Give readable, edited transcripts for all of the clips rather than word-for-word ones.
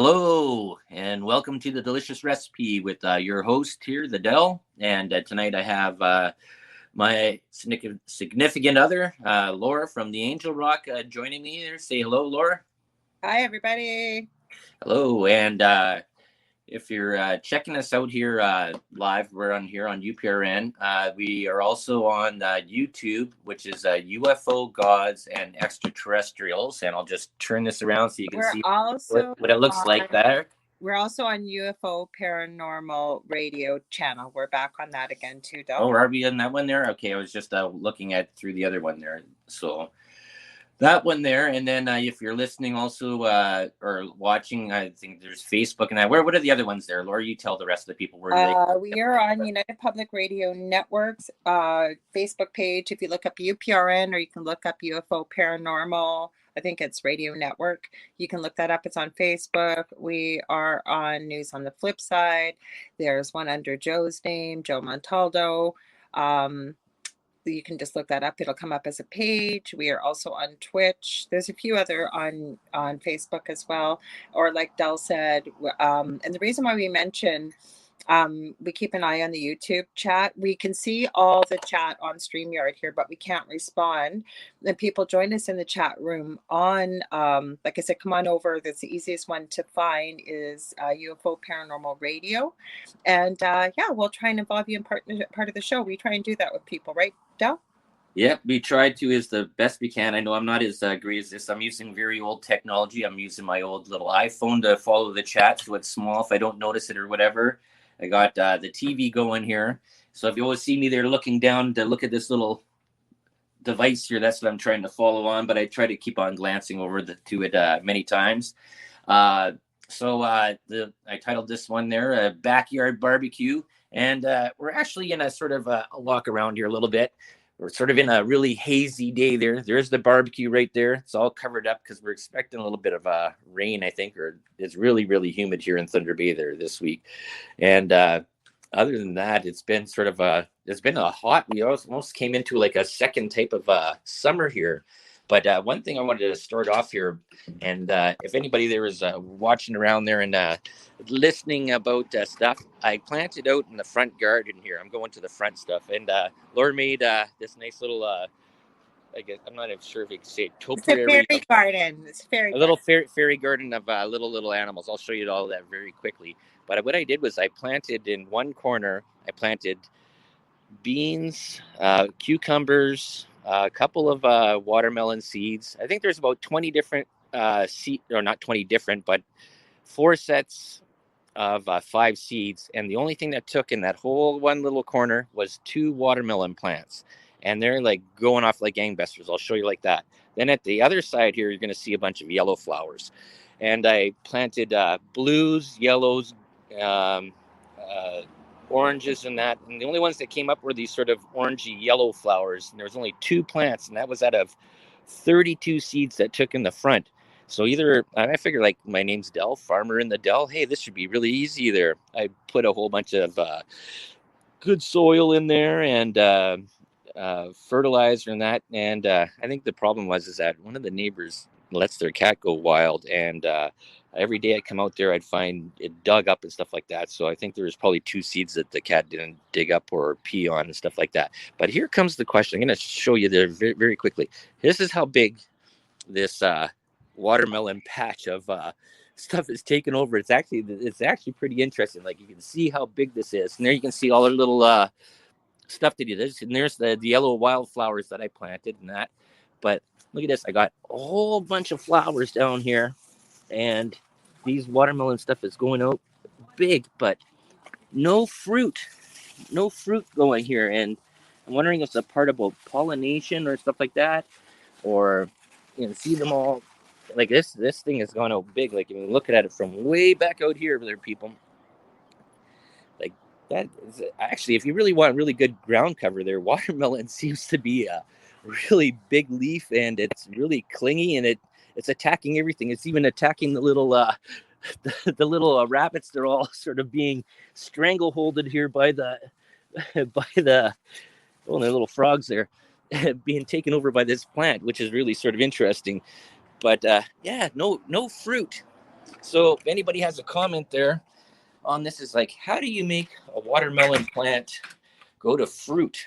Hello, and welcome to the Delicious Recipe with your host here, the Dell. And tonight I have my significant other, Laura from the Angel Rock, joining me here. Say hello, Laura. Hi, everybody. Hello, and if you're checking us out here live, we're on here on UPRN. We are also on YouTube, which is UFO Gods and Extraterrestrials. And I'll just turn this around so you can see what it looks like there. We're also on UFO Paranormal Radio channel. We're back on that again too, Del. Oh, are we in that one there? Okay, I was just looking at through the other one there. So that one there, and then if you're listening also or watching, I think there's Facebook and that. What are the other ones there, Laura? You tell the rest of the people where we are on United Public Radio Network's Facebook page. If you look up UPRN, or you can look up UFO Paranormal, I think it's Radio Network. You can look that up. It's on Facebook. We are on News on the Flip Side. There's one under Joe's name, Joe Montaldo. You can just look that up. It'll come up as a page. We are also on Twitch. There's a few other on Facebook as well. Or like Del said, and the reason why we mention we keep an eye on the YouTube chat. We can see all the chat on StreamYard here, but we can't respond. Then people join us in the chat room on, like I said, come on over. That's the easiest one to find is UFO Paranormal Radio. And we'll try and involve you in part of the show. We try and do that with people, right, Del? Yep, we try to as the best we can. I know I'm not as great as this. I'm using very old technology. I'm using my old little iPhone to follow the chat, so it's small if I don't notice it or whatever. I got the TV going here. So if you always see me there looking down to look at this little device here, that's what I'm trying to follow on. But I try to keep on glancing over to it many times. So I titled this one there, Backyard Barbecue. And we're actually in a sort of a walk around here a little bit. We're sort of in a really hazy day there. There's the barbecue right there. It's all covered up because we're expecting a little bit of rain, I think, or it's really, really humid here in Thunder Bay there this week. And other than that, it's been sort of it's been a hot, we almost came into like a second type of summer here. But one thing I wanted to start off here, and if anybody there is watching around there and listening about stuff, I planted out in the front garden here. I'm going to the front stuff, and Laura made this nice little, I guess I'm not even sure if you can say it, topiary. It's a fairy garden. It's a little fairy garden of little animals. I'll show you all that very quickly. But what I did was I planted in one corner, I planted beans, cucumbers, a couple of watermelon seeds. I think there's about 20 different seed, or not 20 different, but 4 sets of 5 seeds. And the only thing that took in that whole one little corner was 2 watermelon plants. And they're like going off like gangbusters. I'll show you like that. Then at the other side here, you're going to see a bunch of yellow flowers. And I planted blues, yellows, oranges and that, and the only ones that came up were these sort of orangey yellow flowers, and there was only 2 plants, and that was out of 32 seeds that took in the front. So either I figured, like, my name's Dell, farmer in the Dell, hey, this should be really easy there. I put a whole bunch of good soil in there and fertilizer and that, and I think the problem was that one of the neighbors lets their cat go wild, and every day I'd come out there, I'd find it dug up and stuff like that. So I think there was probably 2 seeds that the cat didn't dig up or pee on and stuff like that. But here comes the question. I'm going to show you there very, very quickly. This is how big this watermelon patch of stuff is taken over. It's actually pretty interesting. Like, you can see how big this is. And there you can see all the little stuff that it is. And there's the yellow wildflowers that I planted and that. But look at this. I got a whole bunch of flowers down here. And these watermelon stuff is going out big, but no fruit going here. And I'm wondering if it's a part about pollination or stuff like that, or see them all like this thing has gone out big. Like, if you look at it from way back out here, there, people, like that is actually, if you really want really good ground cover there, watermelon seems to be a really big leaf, and it's really clingy, and it's attacking everything. It's even attacking the little the little rabbits. They're all sort of being strangleholded here by the the little frogs there being taken over by this plant, which is really sort of interesting. But no fruit. So if anybody has a comment there on this, is like, how do you make a watermelon plant go to fruit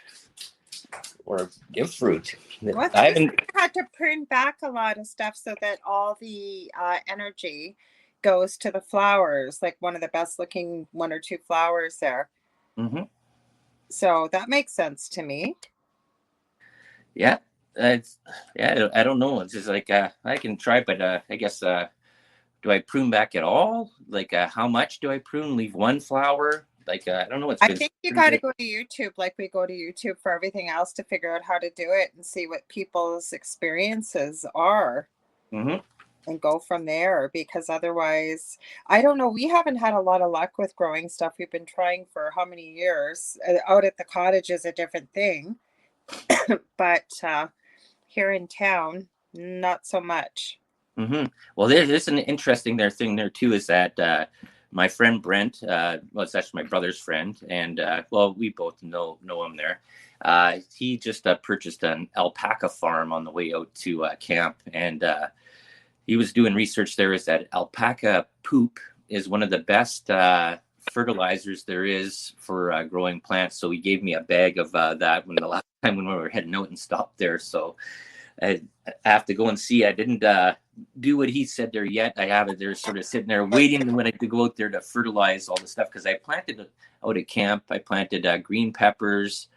or give fruit? Well, I they haven't. had to prune back a lot of stuff so that all the energy goes to the flowers, like one of the best looking one or two flowers there. Mm-hmm. So that makes sense to me. Yeah, yeah. I don't know. It's just like I can try, but I guess do I prune back at all? Like how much do I prune? Leave one flower? Like I don't know. It's I been think you pretty got to good. go to YouTube like we go to YouTube for everything else to figure out how to do it and see what people's experiences are Mm-hmm. and go from there, because otherwise, I don't know. We haven't had a lot of luck with growing stuff. We've been trying for how many years? Out at the cottage is a different thing, but here in town, not so much. Mm-hmm. Well, there's an interesting thing there too. Is that my friend Brent? Well, it's actually my brother's friend, and well, we both know him there. He just purchased an alpaca farm on the way out to camp, and he was doing research there. Is that alpaca poop is one of the best fertilizers there is for growing plants. So he gave me a bag of that when the last time when we were heading out and stopped there. So I have to go and see. I didn't do what he said there yet. I have it there sort of sitting there waiting when I to go out there to fertilize all the stuff, because I planted out at camp. I planted green peppers,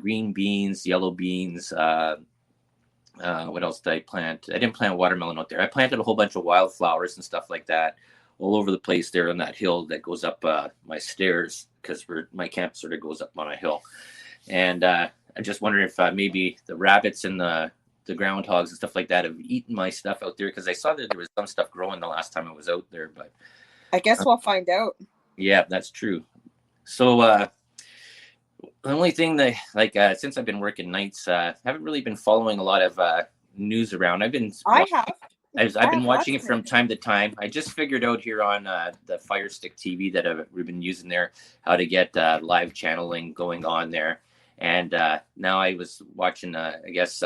green beans, yellow beans. What else did I plant? I didn't plant watermelon out there. I planted a whole bunch of wildflowers and stuff like that all over the place there on that hill that goes up my stairs, because my camp sort of goes up on a hill. And I just wonder if maybe the rabbits and the groundhogs and stuff like that have eaten my stuff out there, because I saw that there was some stuff growing the last time I was out there. But I guess we'll find out. yeah, that's true. So the only thing that, like, since I've been working nights, I haven't really been following a lot of news around. I've been watching it from time to time. I just figured out here on the Fire Stick TV that we've been using there how to get live channeling going on there. And now I was watching, I guess,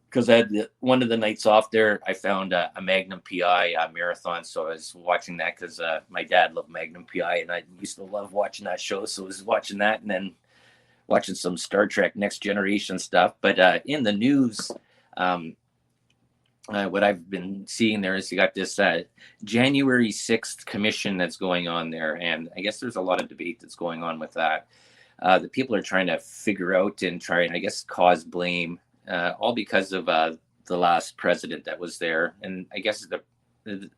because I had one of the nights off there, I found a Magnum PI marathon. So I was watching that because my dad loved Magnum PI, and I used to love watching that show. So I was watching that and then watching some Star Trek Next Generation stuff. But in the news, what I've been seeing there is you got this January 6th commission that's going on there. And I guess there's a lot of debate that's going on with that. The people are trying to figure out and try and, I guess, cause blame, all because of the last president that was there. And I guess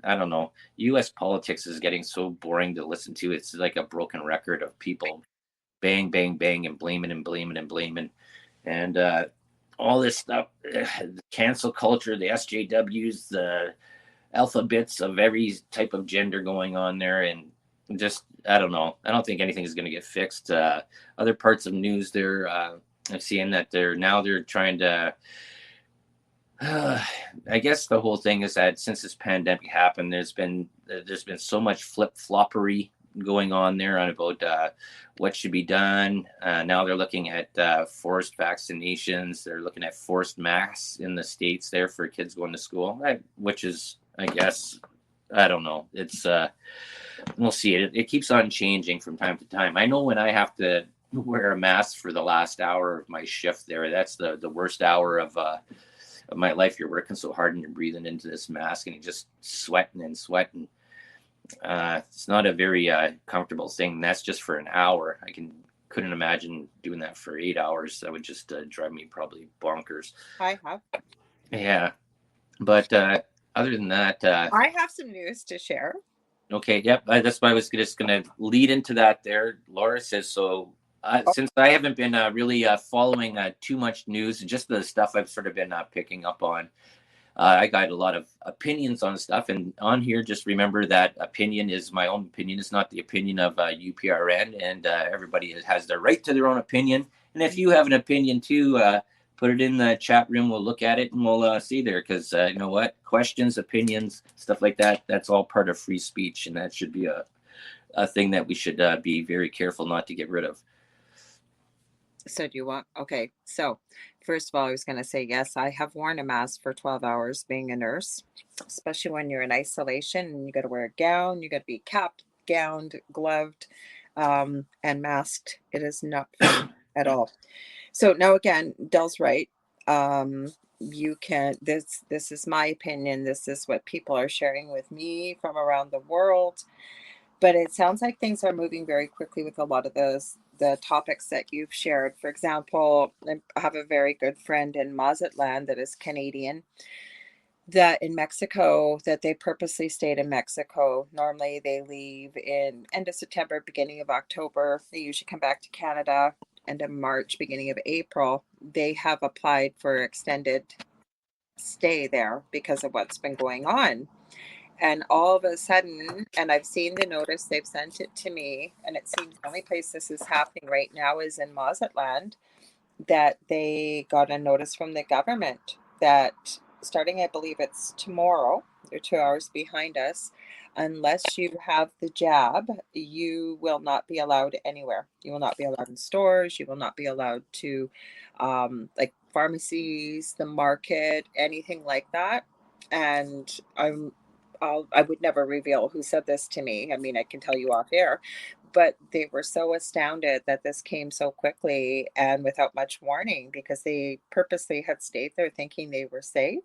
I don't know, U.S. politics is getting so boring to listen to. It's like a broken record of people bang, bang, bang, and blaming and blaming and blaming. And all this stuff, the cancel culture, the SJWs, the alphabets of every type of gender going on there. And just, I don't know. I don't think anything is going to get fixed. Other parts of news there, I've seen that they're trying to, I guess the whole thing is that since this pandemic happened, there's been so much flip-floppery going on there on about what should be done. Now they're looking at forced vaccinations. They're looking at forced masks in the States there for kids going to school, which is, I guess, I don't know. It's we'll see. It keeps on changing from time to time. I know when I have to wear a mask for the last hour of my shift there, that's the worst hour of my life. You're working so hard and you're breathing into this mask and you're just sweating and sweating. It's not a very comfortable thing. That's just for an hour. Couldn't imagine doing that for 8 hours. That would just drive me probably bonkers. I have. Yeah, but other than that, I have some news to share. Okay, yep. That's why I was just going to lead into that there. Laura says so. Since I haven't been really following too much news, just the stuff I've sort of been picking up on, I got a lot of opinions on stuff. And on here, just remember that opinion is my own opinion. It's not the opinion of UPRN. And everybody has the right to their own opinion. And if you have an opinion too, put it in the chat room. We'll look at it and we'll see there. Because you know what? Questions, opinions, stuff like that, that's all part of free speech. And that should be a thing that we should be very careful not to get rid of. So do you want, okay. So first of all, I was going to say, yes, I have worn a mask for 12 hours being a nurse, especially when you're in isolation and you got to wear a gown, you got to be capped, gowned, gloved, and masked. It is not fun at all. So now again, Dell's right. Um, you can, this is my opinion. This is what people are sharing with me from around the world. But it sounds like things are moving very quickly with a lot of the topics that you've shared. For example, I have a very good friend in Mazatlan that is Canadian, that in Mexico, that they purposely stayed in Mexico. Normally they leave in end of September, beginning of October. They usually come back to Canada end of March, beginning of April. They have applied for extended stay there because of what's been going on. And all of a sudden, and I've seen the notice, they've sent it to me, and it seems the only place this is happening right now is in Mazatlan, that they got a notice from the government that starting, I believe it's tomorrow, they're 2 hours behind us, unless you have the jab, you will not be allowed anywhere. You will not be allowed in stores. You will not be allowed to, like pharmacies, the market, anything like that. And I would never reveal who said this to me. I mean, I can tell you off air, but they were so astounded that this came so quickly and without much warning because they purposely had stayed there thinking they were safe.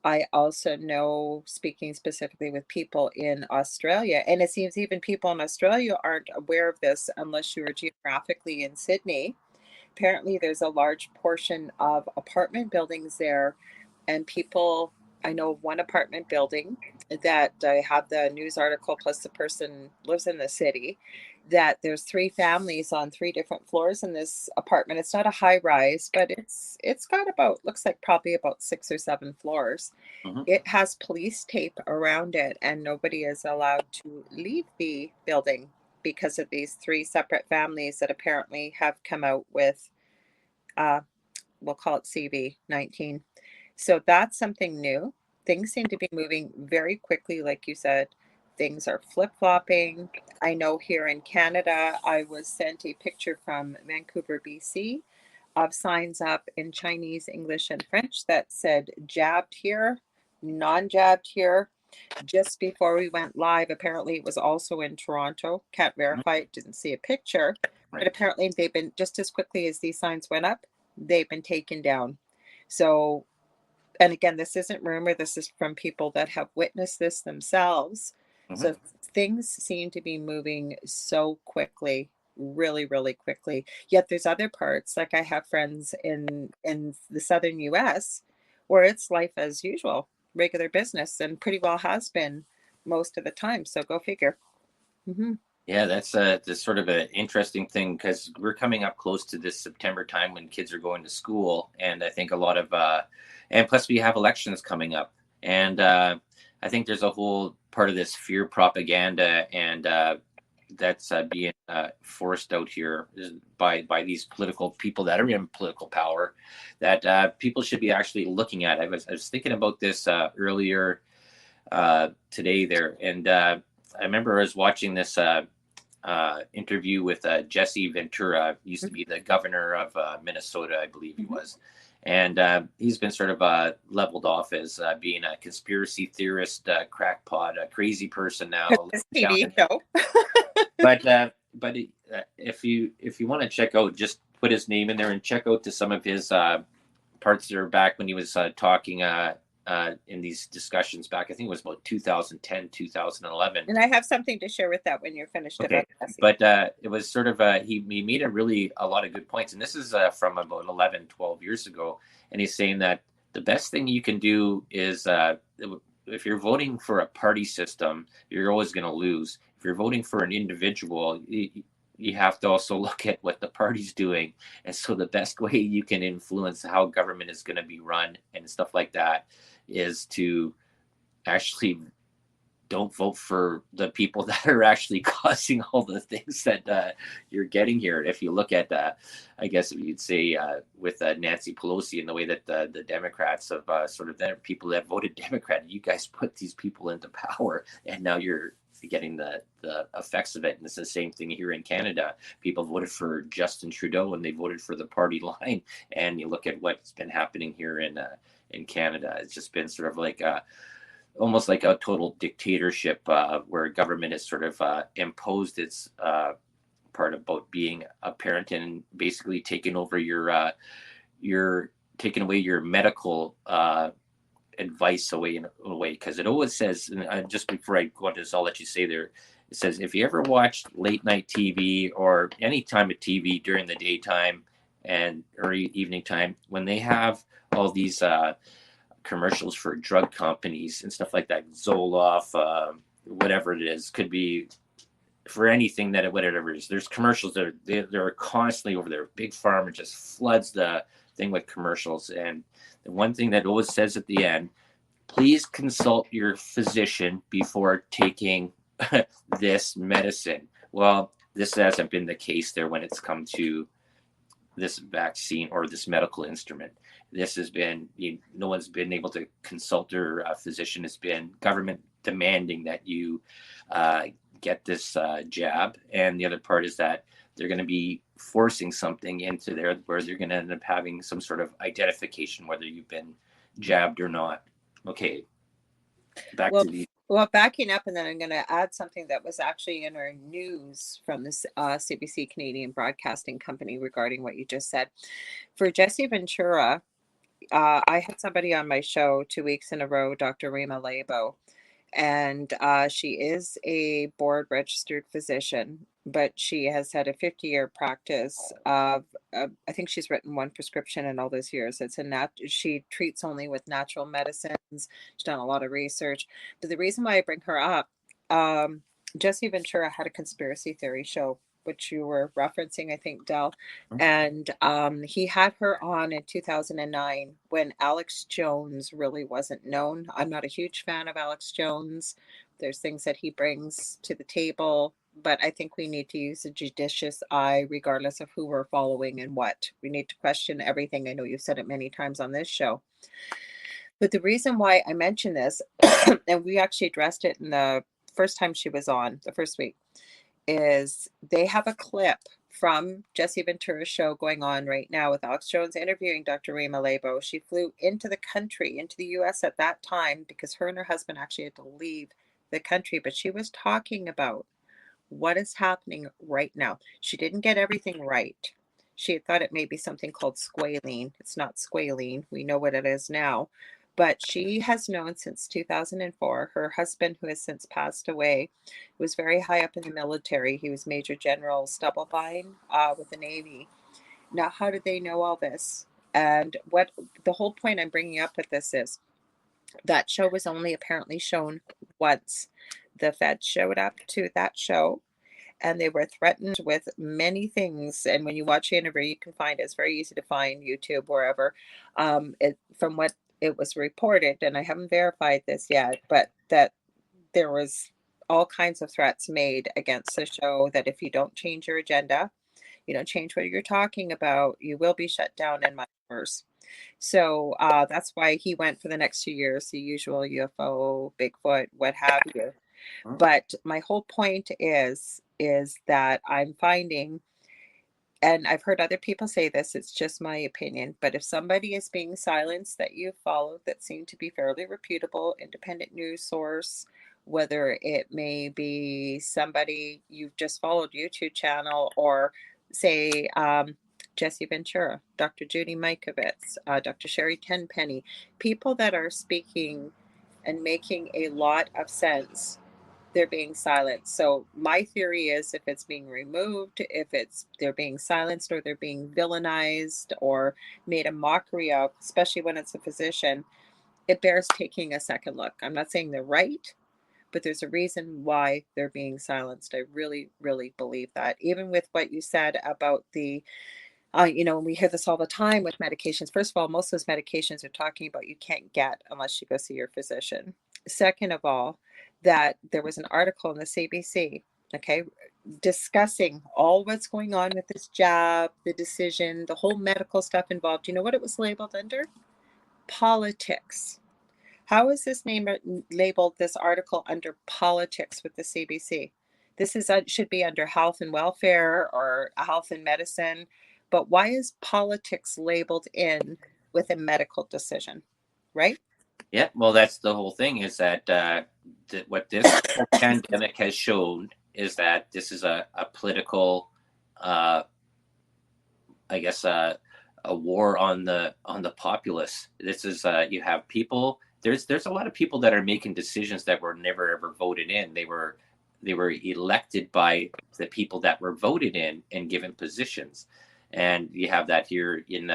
I also know, speaking specifically with people in Australia, and it seems even people in Australia aren't aware of this unless you are geographically in Sydney. Apparently, there's a large portion of apartment buildings there, and people, I know of one apartment building that I have the news article, plus the person lives in the city, that there's three families on three different floors in this apartment. It's not a high rise, but it's got about, looks like probably about 6 or 7 floors. Mhm. It has police tape around it, and nobody is allowed to leave the building because of these three separate families that apparently have come out with, uh, we'll call it CV-19. So that's something new. Things seem to be moving very quickly, like you said. Things are flip-flopping. I know here in Canada, I was sent a picture from Vancouver, BC, of signs up in Chinese, English, and French that said jabbed here, non-jabbed here. Just before we went live, apparently it was also in Toronto. Can't Mhm. verify it, didn't see a picture, but Right. apparently they've been, just as quickly as these signs went up, they've been taken down. So, and again, this isn't rumor, this is from people that have witnessed this themselves. Mhm. So things seem to be moving so quickly, really, really quickly. Yet there's other parts, like I have friends in the southern US where it's life as usual, regular business, and pretty well has been most of the time. So go figure. Hmm. Yeah, that's this sort of an interesting thing because we're coming up close to this September time when kids are going to school, and I think a lot of and plus we have elections coming up, and I think there's a whole part of this fear propaganda, and that's being forced out here by these political people that are in political power that people should be actually looking at. I was thinking about this earlier today there, and I remember I was watching this. Interview with Jesse Ventura, used to be the governor of Minnesota, I believe he Hmm. was. And he's been sort of leveled off as being a conspiracy theorist, crackpot, a crazy person now. This Down. TV show. But if you want to check out, just put his name in there and check out to some of his parts that are back when he was talking in these discussions back. I think it was about 2010, 2011. And I have something to share with that when you're finished about Okay, Jesse. but it was sort of he made a lot of good points, and this is from about 11, 12 years ago, and he's saying that the best thing you can do is if you're voting for a party system, you're always going to lose. If you're voting for an individual, you have to also look at what the party's doing, and so the best way you can influence how government is going to be run and stuff like that is to actually don't vote for the people that are actually causing all the things that you're getting here. If you look at, I guess you'd say with Nancy Pelosi and the way that the Democrats have sort of the people that voted Democrat, you guys put these people into power, and now you're getting the effects of it. And it's the same thing here in Canada. People voted for Justin Trudeau and they voted for the party line. And you look at what's been happening here in Canada. It's just been sort of like almost like a total dictatorship where government has sort of imposed its part about being a parent and basically taking over your taking away your medical advice away in a way, because it always says, and just before I go into this, I'll let you say there, it says if you ever watched late night TV or any time of TV during the daytime and early evening time, when they have all these commercials for drug companies and stuff like that, Zoloft, whatever it is, could be for anything that whatever it is. There's commercials that they're constantly over there. Big Pharma just floods the thing with commercials, and the one thing that always says at the end, please consult your physician before taking this medicine. Well, this hasn't been the case there when it's come to this vaccine or this medical instrument. This has been, no one's been able to consult their physician. It's been government demanding that you get this jab. And the other part is that they're going to be forcing something into there where they're going to end up having some sort of identification, whether you've been jabbed or not. Okay, back to the. Well, backing up, and then I'm going to add something that was actually in our news from this CBC Canadian Broadcasting Company regarding what you just said. For Jesse Ventura, I had somebody on my show 2 weeks in a row, Dr. Rima Labo, and she is a board registered physician, but she has had a 50-year practice of, I think she's written one prescription in all those years. She treats only with natural medicines. She's done a lot of research. But the reason why I bring her up, Jesse Ventura had a conspiracy theory show, which you were referencing, I think, Del. And he had her on in 2009 when Alex Jones really wasn't known. I'm not a huge fan of Alex Jones. There's things that he brings to the table, but I think we need to use a judicious eye regardless of who we're following and what. We need to question everything. I know you've said it many times on this show. But the reason why I mention this, and we actually addressed it in the first time she was on, the first week, is they have a clip from Jesse Ventura's show going on right now with Alex Jones interviewing Dr. Rima Labo. She flew into the country, into the US at that time, because her and her husband actually had to leave the country, but she was talking about what is happening right now. She didn't get everything right. She had thought it may be something called squalene. It's not squalene. We know what it is now. But she has known since 2004. Her husband, who has since passed away, was very high up in the military. He was Major General Stubblebine with the Navy. Now, how did they know all this? And what the whole point I'm bringing up with this is that show was only apparently shown once. The feds showed up to that show and they were threatened with many things. And when you watch the interview, you can find it. It's very easy to find, YouTube, wherever. From what it was reported, and I haven't verified this yet, but that there was all kinds of threats made against the show, that if you don't change your agenda, you don't change what you're talking about, you will be shut down in my numbers. So that's why he went for the next 2 years, the usual UFO, Bigfoot, what have you. But my whole point is that I'm finding, and I've heard other people say this, it's just my opinion, but if somebody is being silenced that you follow that seem to be fairly reputable, independent news source, whether it may be somebody you've just followed YouTube channel, or say Jesse Ventura, Dr. Judy Mikovits, Dr. Sherry Tenpenny, people that are speaking and making a lot of sense, they're being silenced. So my theory is if it's being removed, if they're being silenced or they're being villainized or made a mockery of, especially when it's a physician, it bears taking a second look. I'm not saying they're right, but there's a reason why they're being silenced. I really, really believe that. Even with what you said about the and we hear this all the time with medications. First of all, most of those medications are talking about you can't get unless you go see your physician. Second of all, that there was an article in the CBC, okay, discussing all what's going on with this jab, the decision, the whole medical stuff involved. You know what it was labeled under? Politics. How is this name labeled, this article, under politics with the CBC? This is should be under health and welfare or health and medicine, but why is politics labeled in with a medical decision, right? Yeah, well, that's the whole thing, is that what this pandemic has shown is that this is a political, uh, I guess, a war on the populace. This is you have people. There's a lot of people that are making decisions that were never ever voted in. They were elected by the people that were voted in and given positions, and you have that here in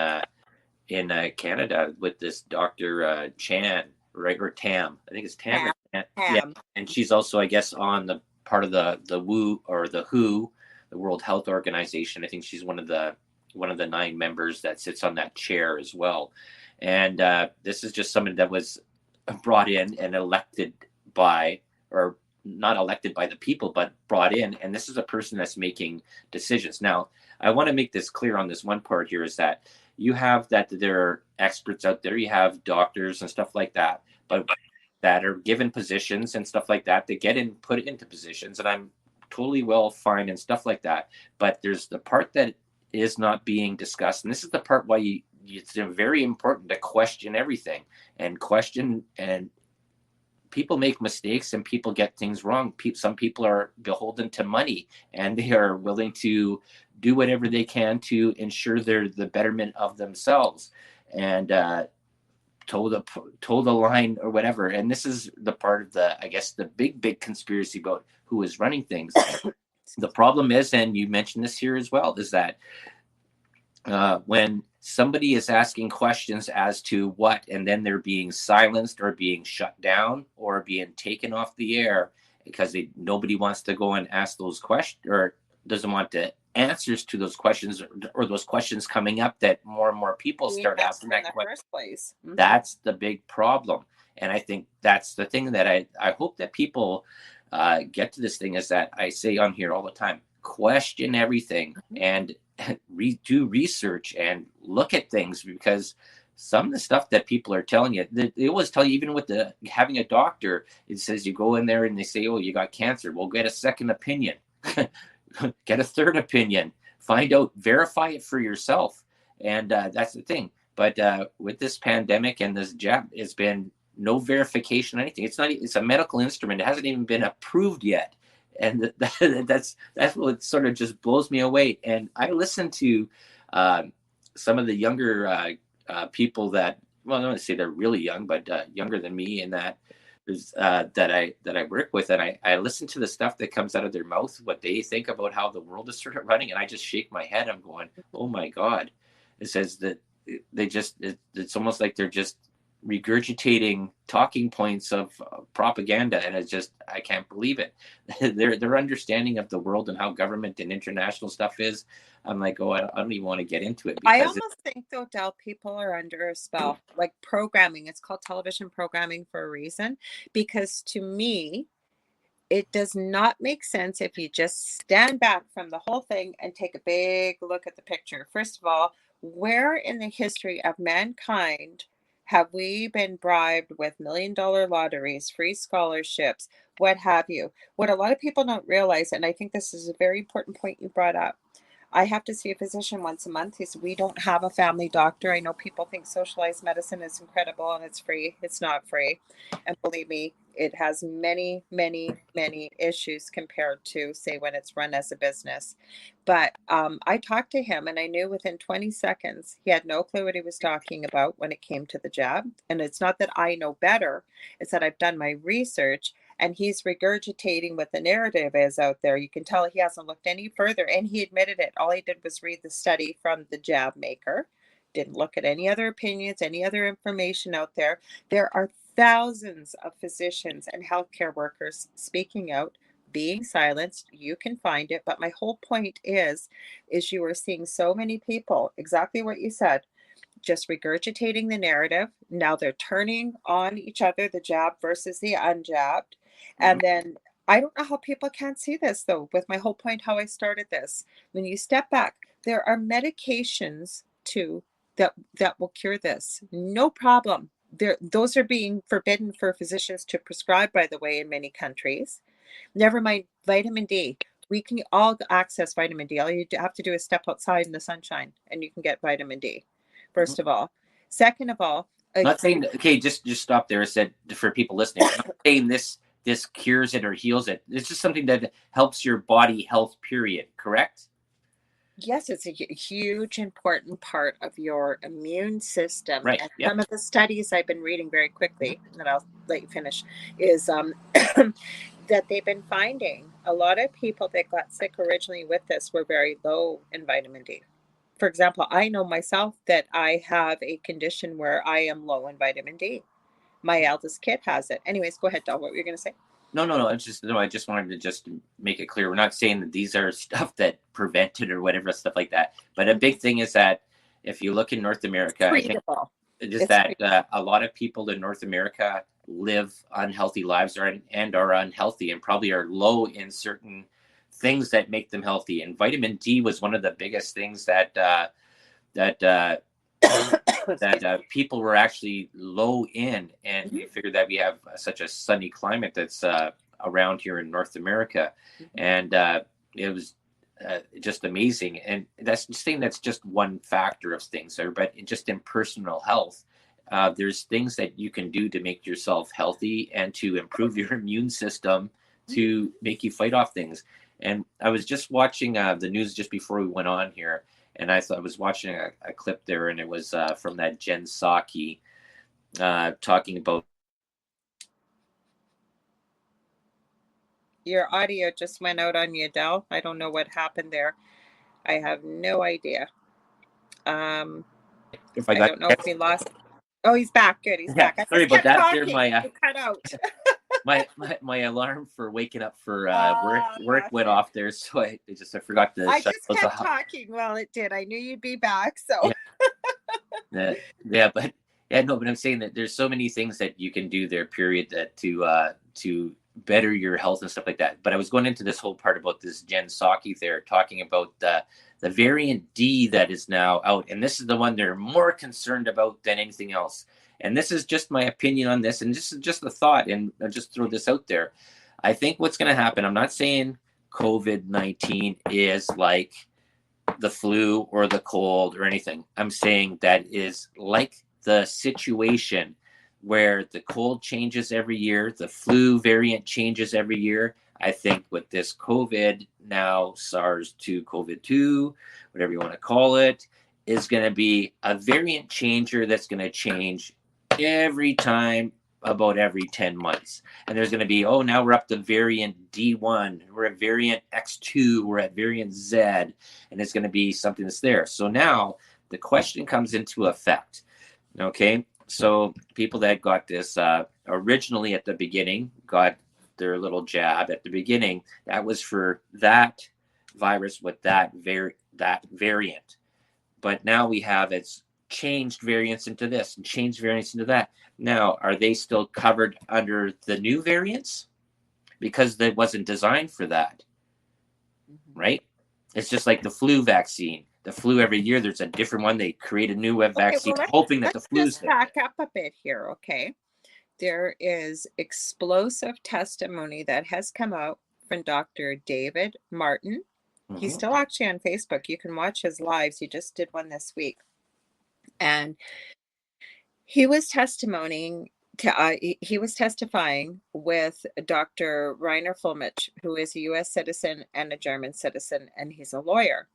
Canada with this Dr. Chan, right, or Tam. I think it's Tam. Or Chan. Yeah, and she's also, I guess, on the part of the WHO, the World Health Organization. I think she's one of the 9 members that sits on that chair as well. And this is just somebody that was brought in and elected by, or not elected by the people, but brought in. And this is a person that's making decisions. Now, I want to make this clear on this one part here, is that you have that there are experts out there, you have doctors and stuff like that, but that are given positions and stuff like that, they get put into positions, and I'm totally fine and stuff like that. But there's the part that is not being discussed, and this is the part why it's very important to question everything, and people make mistakes and people get things wrong. Some people are beholden to money, and they are willing to do whatever they can to ensure they're the betterment of themselves, and toe the line or whatever. And this is the part of I guess, the big conspiracy about who is running things. The problem is, and you mentioned this here as well, is that when somebody is asking questions as to what, and then they're being silenced or being shut down or being taken off the air because nobody wants to go and ask those questions, or doesn't want the answers to those questions, or those questions coming up that more and more people start asking that question. First place. Mm-hmm. That's the big problem. And I think that's the thing that I hope that people get to this thing, is that I say on here all the time: question everything, and do research and look at things, because some of the stuff that people are telling you, they always tell you, even with having a doctor, it says you go in there and they say, oh, you got cancer. Well, get a second opinion, get a third opinion, find out, verify it for yourself. And that's the thing. But with this pandemic and this jab, it's been no verification or anything. It's a medical instrument. It hasn't even been approved yet. And that's what sort of just blows me away. And I listen to some of the younger people that, well, I don't want to say they're really young, but younger than me, and that I work with, and I listen to the stuff that comes out of their mouth, what they think about how the world is sort of running, and I just shake my head. I'm going, oh my God. It says that it's almost like they're just regurgitating talking points of propaganda, and it's just, I can't believe it. Their understanding of the world and how government and international stuff is, I'm like, oh, I don't even want to get into it. I almost think, though, Del, people are under a spell. Like programming, it's called television programming for a reason, because to me, it does not make sense if you just stand back from the whole thing and take a big look at the picture. First of all, where in the history of mankind have we been bribed with $1 million lotteries, free scholarships, what have you? What a lot of people don't realize, and I think this is a very important point you brought up, I have to see a physician once a month. We don't have a family doctor. I know people think socialized medicine is incredible and it's free. It's not free. And believe me, it has many, many, many issues compared to, say, when it's run as a business. But I talked to him, and I knew within 20 seconds he had no clue what he was talking about when it came to the jab. And it's not that I know better. It's that I've done my research, and he's regurgitating what the narrative is out there. You can tell he hasn't looked any further, and he admitted it. All he did was read the study from the jab maker, didn't look at any other opinions, any other information out there. There are thousands of physicians and healthcare workers speaking out, being silenced. You can find it. But my whole point is you are seeing so many people, exactly what you said, just regurgitating the narrative. Now they're turning on each other, the jab versus the unjabbed. And then I don't know how people can't see this though, with my whole point, how I started this. When you step back, there are medications too that will cure this. No problem. Those are being forbidden for physicians to prescribe, by the way, in many countries. Never mind vitamin D. We can all access vitamin D. All you have to do is step outside in the sunshine and you can get vitamin D, first of all. Second of all, I'm not saying okay, just stop there. I said for people listening, I'm not saying this cures it or heals it. It's just something that helps your body health, period. Correct? yes, it's a huge, important part of your immune system. Right. And Yeah. some of the studies I've been reading very quickly, and I'll let you finish, is that they've been finding a lot of people that got sick originally with this were very low in vitamin D. For example, I know myself that I have a condition where I am low in vitamin D. My eldest kid has it. Anyways, go ahead, Doll. What were you going to say? No. I just wanted to just make it clear. We're not saying that these are stuff that prevented or whatever stuff like that. But a big thing is that if you look in North America, I think just that a lot of people in North America live unhealthy lives and are unhealthy and probably are low in certain things that make them healthy. And vitamin D was one of the biggest things that people were actually low in, and you figure that we have such a sunny climate that's around here in North America, and it was just amazing. And that's just saying that's just one factor of things there, but just in personal health, there's things that you can do to make yourself healthy and to improve your immune system to make you fight off things. And I was just watching the news just before we went on here, and I was watching a clip there, and it was from that Jen Psaki talking about. Your audio just went out on you, Del. I don't know what happened there. I have no idea. If I don't know if we lost. Oh, he's back. Good, he's back. I sorry just about kept that. talking. You cut out. my alarm for waking up for work went off there, so I forgot to. I just kept talking. Well, it did. I knew you'd be back, so. But I'm saying that there's so many things that you can do there, period, that to better your health and stuff like that. But I was going into this whole part about this Jen Psaki there, talking about the variant D that is now out, and this is the one they're more concerned about than anything else. And this is just my opinion on this, and this is just a thought, and I'll just throw this out there. I think what's going to happen, I'm not saying COVID-19 is like the flu or the cold or anything. I'm saying that is like the situation where the cold changes every year, the flu variant changes every year. I think with this COVID now, SARS-2, COVID-2, whatever you want to call it, is going to be a variant changer that's going to change every time, about every 10 months. And there's going to be, now we're up to variant D1, we're at variant X2, we're at variant Z, and it's going to be something that's there. So now the question comes into effect. Okay, so people that got this originally at the beginning, got their little jab at the beginning, that was for that virus with that variant. But now we have it's changed variants into this and changed variants into that. Now, are they still covered under the new variants? Because they wasn't designed for that, right? It's just like the flu vaccine. The flu every year, there's a different one. They create a new vaccine, hoping that the flu's there. Let's back up a bit here, okay? There is explosive testimony that has come out from Dr. David Martin. He's still actually on Facebook. You can watch his lives. He just did one this week. And he was testifying with Dr. Rainer Fulmich, who is a U.S. citizen and a German citizen, and he's a lawyer.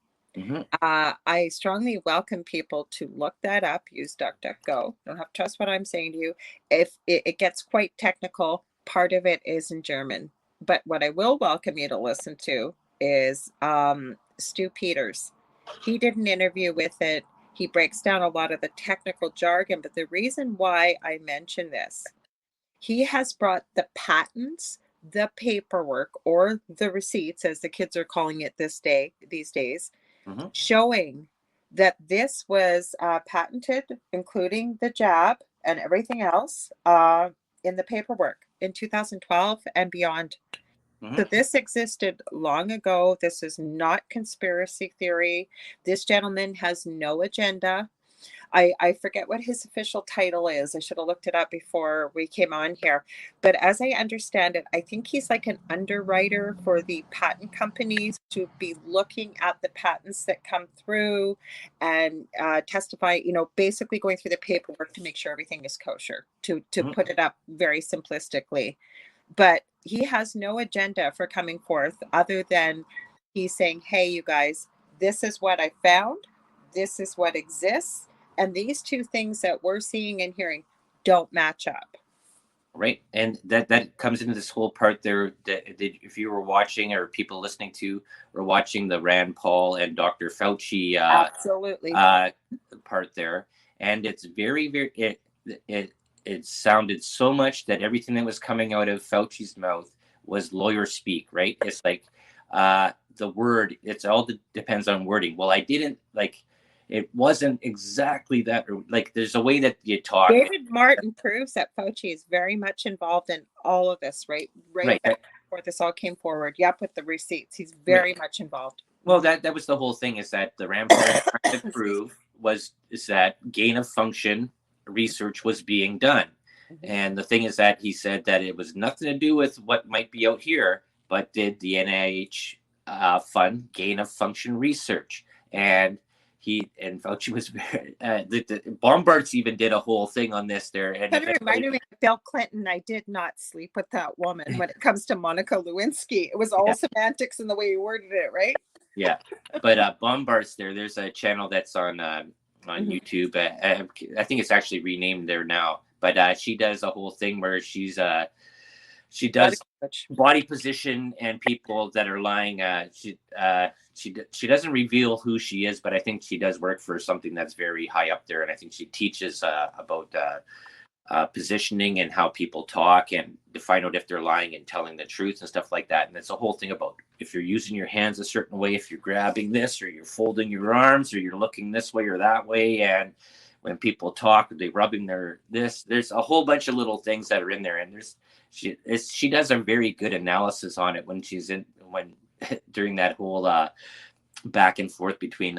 I strongly welcome people to look that up. Use DuckDuckGo. Don't have to trust what I'm saying to you. If it gets quite technical, part of it is in German. But what I will welcome you to listen to is Stu Peters. He did an interview with it. He breaks down a lot of the technical jargon, but the reason why I mention this, he has brought the patents, the paperwork, or the receipts, as the kids are calling it these days, showing that this was patented, including the jab and everything else in the paperwork. in 2012 and beyond. Mhm. So this existed long ago. This is not conspiracy theory. This gentleman has no agenda. I forget what his official title is. I should have looked it up before we came on here. But as I understand it, I think he's like an underwriter for the patent companies to be looking at the patents that come through and testify, basically going through the paperwork to make sure everything is kosher, to Mhm. put it up very simplistically. But he has no agenda for coming forth other than he's saying, hey, you guys, this is what I found, this is what exists, and these two things that we're seeing and hearing don't match up. Right, and that comes into this whole part there that if you were watching or people listening to or watching the Rand Paul and Dr. Fauci Absolutely. uh, part there, and it's very it it sounded so much that everything that was coming out of Fauci's mouth was lawyer speak, right? It's like the word, it's all depends on wording. Well, I didn't like it wasn't exactly that, or like there's a way that you talk. David Martin proves that Fauci is very much involved in all of this, right? Right Right, back before this all came forward. Yep, with the receipts. He's right. very much involved. Well, that was the whole thing, is that the Rand Paul was trying to prove is that gain of function research was being done. Mhm. And the thing is that he said that it was nothing to do with what might be out here, but did the NIH fund gain of function research? And Fauci was very, the Bombards even did a whole thing on this there. And Kind if of reminded me of Bill Clinton. I did not sleep with that woman when it comes to Monica Lewinsky. It was all yeah, semantics in the way you worded it, right? yeah, but Bombards there's a channel that's on Mhm. YouTube. I think it's actually renamed there now. But she does a whole thing where she Body does language. body position and people that are lying. She doesn't reveal who she is, but I think she does work for something that's very high up there, and I think she teaches about positioning and how people talk and to find out if they're lying and telling the truth and stuff like that. And it's a whole thing about if you're using your hands a certain way, if you're grabbing this or you're folding your arms or you're looking this way or that way. And when people talk, they rubbing their this. There's a whole bunch of little things that are in there, and she does a very good analysis on it when she's in when during that whole back and forth between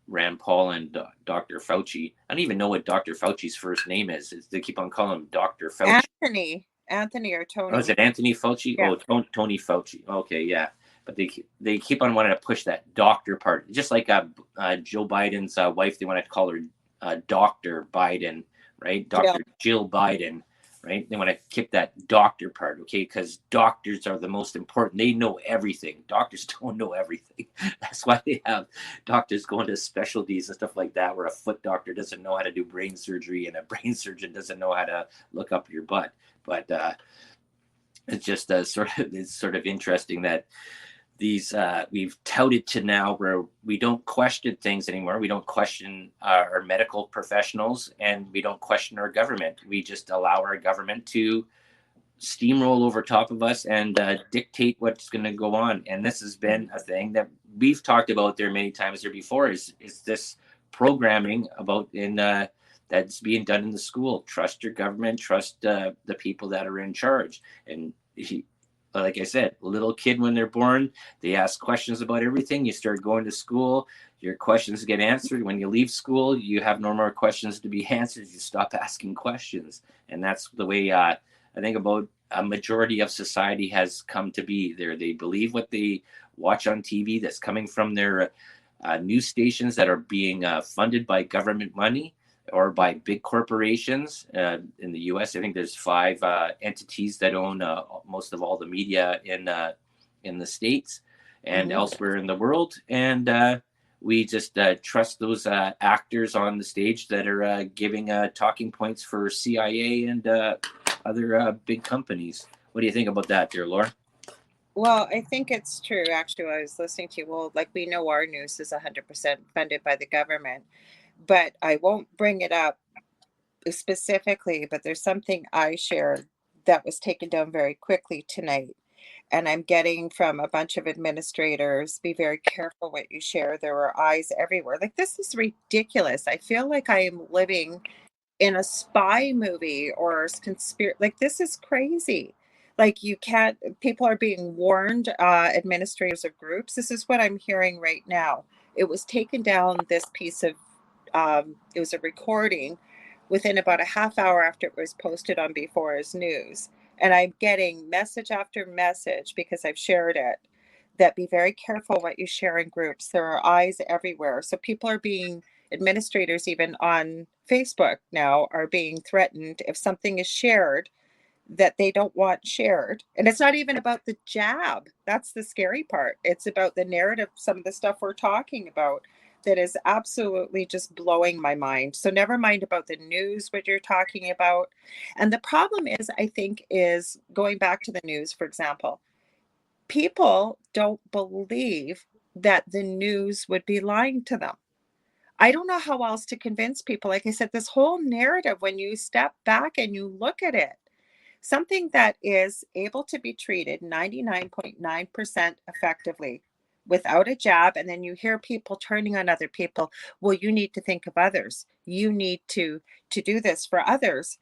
Rand Paul and Dr. Fauci. I don't even know what Dr. Fauci's first name is. They keep on calling him Dr. Fauci. Anthony or Oh, is Tony. it Anthony Fauci? Yeah. Oh, Tony Fauci. Okay, yeah. But they keep on wanting to push that doctor part, just like Joe Biden's wife. They want to call her Doctor Biden, right? Jill. Dr. Jill Biden, right? They want to keep that doctor part, okay? Because doctors are the most important. They know everything. Doctors don't know everything. That's why they have doctors going to specialties and stuff like that, where a foot doctor doesn't know how to do brain surgery and a brain surgeon doesn't know how to look up your butt. But it's just it's sort of interesting that these we've touted to now where we don't question things anymore. We don't question our medical professionals, and we don't question our government. We just allow our government to steamroll over top of us and dictate what's going to go on. And this has been a thing that we've talked about there many times there before. Is this programming about in that's being done in the school? Trust your government. Trust the people that are in charge. And like I said, little kid when they're born, they ask questions about everything. You start going to school, your questions get answered. When you leave school, you have no more questions to be answered. You stop asking questions, and that's the way I think about a majority of society has come to be. They believe what they watch on TV that's coming from their news stations that are being funded by government money or by big corporations. In the U.S., I think there's 5 entities that own most of all the media in the States and elsewhere in the world. And we just trust those actors on the stage that are giving talking points for CIA and other big companies. What do you think about that, dear Laura? Well, I think it's true. Actually, I was listening to you. Well, like we know our news is 100% funded by the government, but I won't bring it up specifically, but there's something I shared that was taken down very quickly tonight. And I'm getting from a bunch of administrators, be very careful what you share. There are eyes everywhere. Like, this is ridiculous. I feel like I am living in a spy movie or conspiracy. Like, this is crazy. Like, you can't, people are being warned, administrators of groups. This is what I'm hearing right now. It was taken down, this piece of, it was a recording within about a half hour after it was posted on Before's News. And I'm getting message after message because I've shared it, that be very careful what you share in groups. There are eyes everywhere. So people are being, administrators even on Facebook now are being threatened if something is shared that they don't want shared. And it's not even about the jab. That's the scary part. It's about the narrative, some of the stuff we're talking about that is absolutely just blowing my mind. So never mind about the news, what you're talking about. And the problem is, I think, is going back to the news, for example, people don't believe that the news would be lying to them. I don't know how else to convince people. Like I said, this whole narrative, when you step back and you look at it, something that is able to be treated 99.9% effectively without a jab, and then you hear people turning on other people. Well, you need to think of others. You need to do this for others.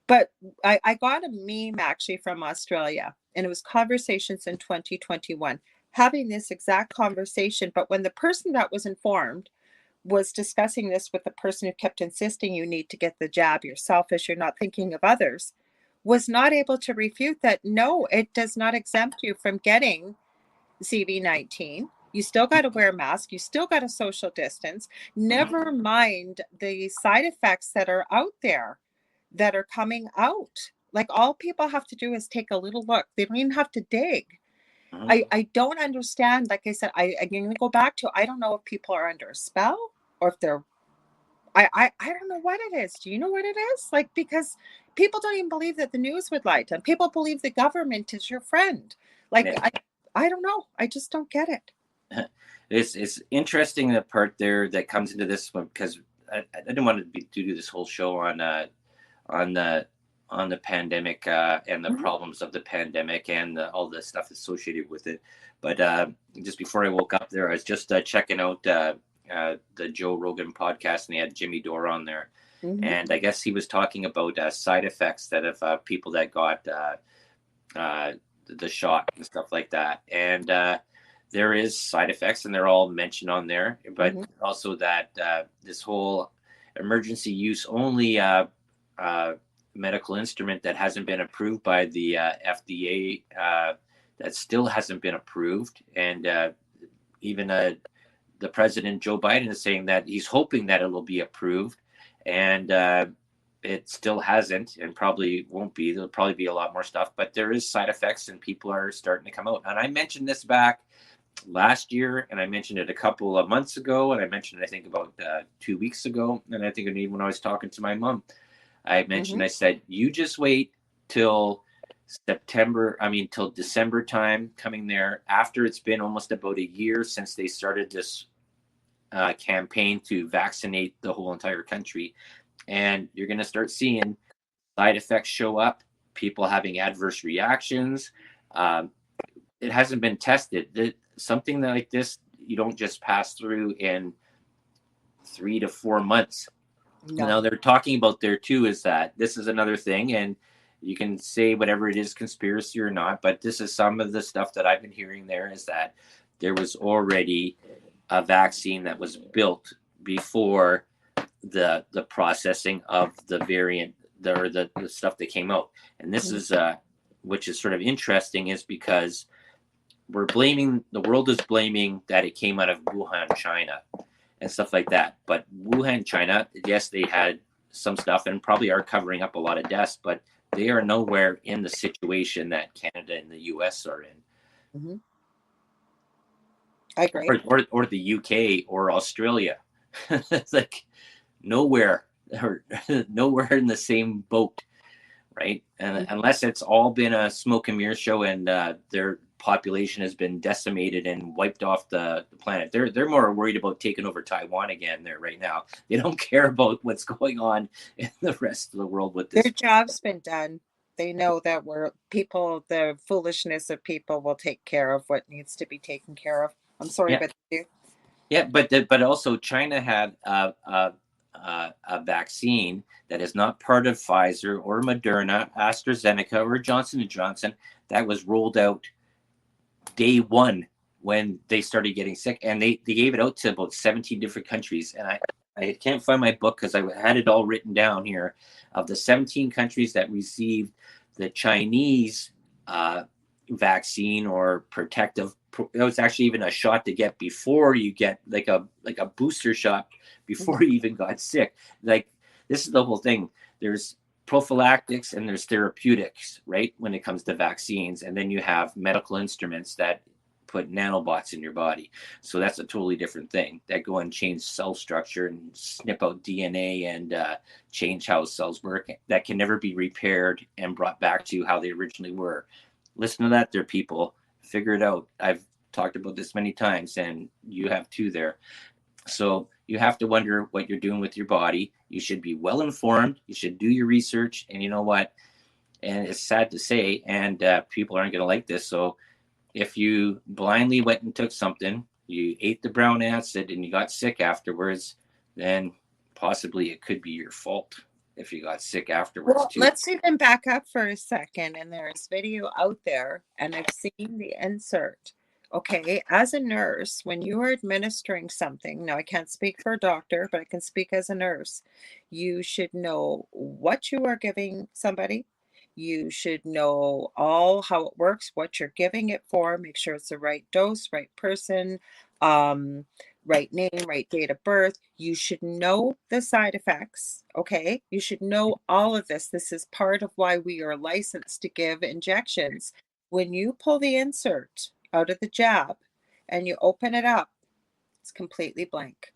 But I got a meme actually from Australia, and it was conversations in 2021, having this exact conversation. But when the person that was informed was discussing this with the person who kept insisting you need to get the jab, you're selfish, you're not thinking of others, was not able to refute that. No, it does not exempt you from getting CV-19. You still got to wear a mask. You still got to social distance. Never mind the side effects that are out there that are coming out. Like, all people have to do is take a little look. They don't even have to dig. I don't understand. Like I said, I'm going to go back to, I don't know if people are under a spell or if they're, I don't know what it is. Do you know what it is? Like, because people don't even believe that the news would lie to them. People believe the government is your friend. Like, Yeah. I don't know. I just don't get it. It's interesting, the part there that comes into this one, because I didn't want to do this whole show on on the pandemic and the problems of the pandemic and all the stuff associated with it. But just before I woke up there, I was just checking out the Joe Rogan podcast, and they had Jimmy Dore on there. And I guess he was talking about side effects that of people that got the shot and stuff like that. And there is side effects, and they're all mentioned on there. But also that this whole emergency use only medical instrument that hasn't been approved by the FDA, that still hasn't been approved. And even the president, Joe Biden, is saying that he's hoping that it will be approved. And it still hasn't, and probably won't be. There'll probably be a lot more stuff, but there is side effects, and people are starting to come out. And I mentioned this back last year, and I mentioned it a couple of months ago, and I mentioned it, I think, about 2 weeks ago. And I think even when I was talking to my mom, I mentioned, I said, you just wait till till December time coming there, after it's been almost about a year since they started this campaign to vaccinate the whole entire country. And you're going to start seeing side effects show up, people having adverse reactions. It hasn't been tested. Something like this, you don't just pass through in 3 to 4 months. No. Now, they're talking about there too is that this is another thing, and you can say whatever it is, conspiracy or not, but this is some of the stuff that I've been hearing there, is that there was already a vaccine that was built before the processing of the variant, the stuff that came out. And this is which is sort of interesting, is because the world is blaming that it came out of Wuhan, China, and stuff like that. But Wuhan, China, yes, they had some stuff and probably are covering up a lot of deaths, but they are nowhere in the situation that Canada and the US are in. I agree. Or the UK or Australia. It's like nowhere in the same boat, right? And unless it's all been a smoke and mirror show, and their population has been decimated and wiped off the planet. They're more worried about taking over Taiwan again there right now. They don't care about what's going on in the rest of the world with this. Their job's been done. They know that the foolishness of people will take care of what needs to be taken care of. I'm sorry, but yeah, but also China had a vaccine that is not part of Pfizer or Moderna, AstraZeneca or Johnson & Johnson that was rolled out day one when they started getting sick. And they gave it out to about 17 different countries. And I can't find my book because I had it all written down here of the 17 countries that received the Chinese vaccine or protective. It was actually even a shot to get before you get like a booster shot before you even got sick. Like, this is the whole thing. There's prophylactics and there's therapeutics, right? When it comes to vaccines, and then you have medical instruments that put nanobots in your body. So that's a totally different thing that go and change cell structure and snip out DNA and change how cells work. That can never be repaired and brought back to how they originally were. Listen to that there, people. Figure it out. I've talked about this many times, and you have too there. So you have to wonder what you're doing with your body. You should be well informed. You should do your research. And you know what? And it's sad to say, and people aren't going to like this. So if you blindly went and took something, you ate the brown acid and you got sick afterwards, then possibly it could be your fault if you got sick afterwards too. Let's even back up for a second. And there's video out there, and I've seen the insert. Okay, as a nurse, when you are administering something, now I can't speak for a doctor, but I can speak as a nurse, you should know what you are giving somebody. You should know all how it works, what you're giving it for, make sure it's the right dose, right person, right name, right date of birth. You should know the side effects, okay? You should know all of this. This is part of why we are licensed to give injections. When you pull the insert out of the jab and you open it up, it's completely blank.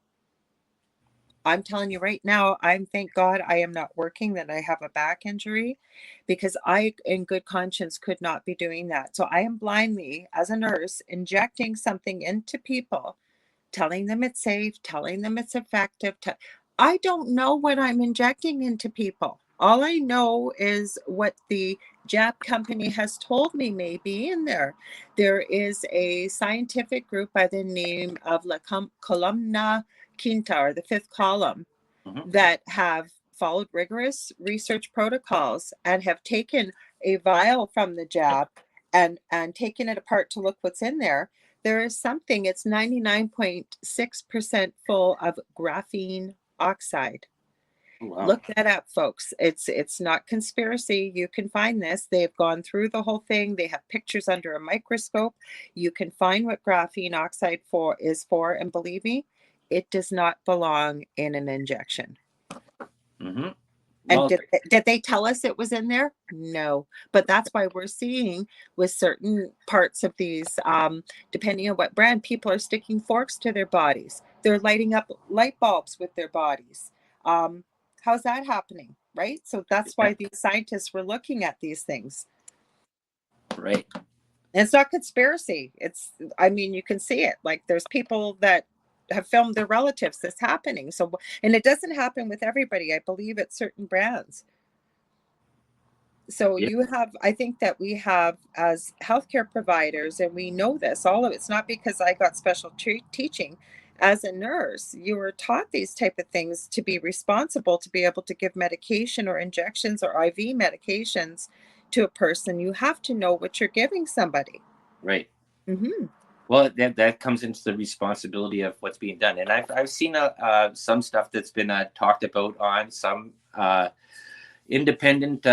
I'm telling you right now, thank God I am not working, that I have a back injury, because I, in good conscience, could not be doing that. So I am blindly, as a nurse, injecting something into people, telling them it's safe, telling them it's effective. I don't know what I'm injecting into people. All I know is what the jab company has told me may be in there. There is a scientific group by the name of La Columna Quinta, or the fifth column, that have followed rigorous research protocols and have taken a vial from the jab and taken it apart to look what's in there. There is something, it's 99.6% full of graphene oxide. Wow. Look that up, folks. It's not conspiracy. You can find this. They've gone through the whole thing. They have pictures under a microscope. You can find what graphene oxide is for, and believe me, it does not belong in an injection. Mm-hmm. Well, and did they tell us it was in there? No. But that's why we're seeing with certain parts of these, depending on what brand, people are sticking forks to their bodies. They're lighting up light bulbs with their bodies. How's that happening? Right? So that's why these scientists were looking at these things. Right. And it's not conspiracy. You can see it. Like, there's people that have filmed their relatives this happening. So, and it doesn't happen with everybody. I believe it's certain brands. So I think that we have, as healthcare providers, and we know this, all of it's not because I got special teaching. As a nurse, you were taught these type of things to be responsible, to be able to give medication or injections or IV medications to a person. You have to know what you're giving somebody. Right. Mm-hmm. Well, that comes into the responsibility of what's being done. And I've seen some stuff that's been talked about on some independent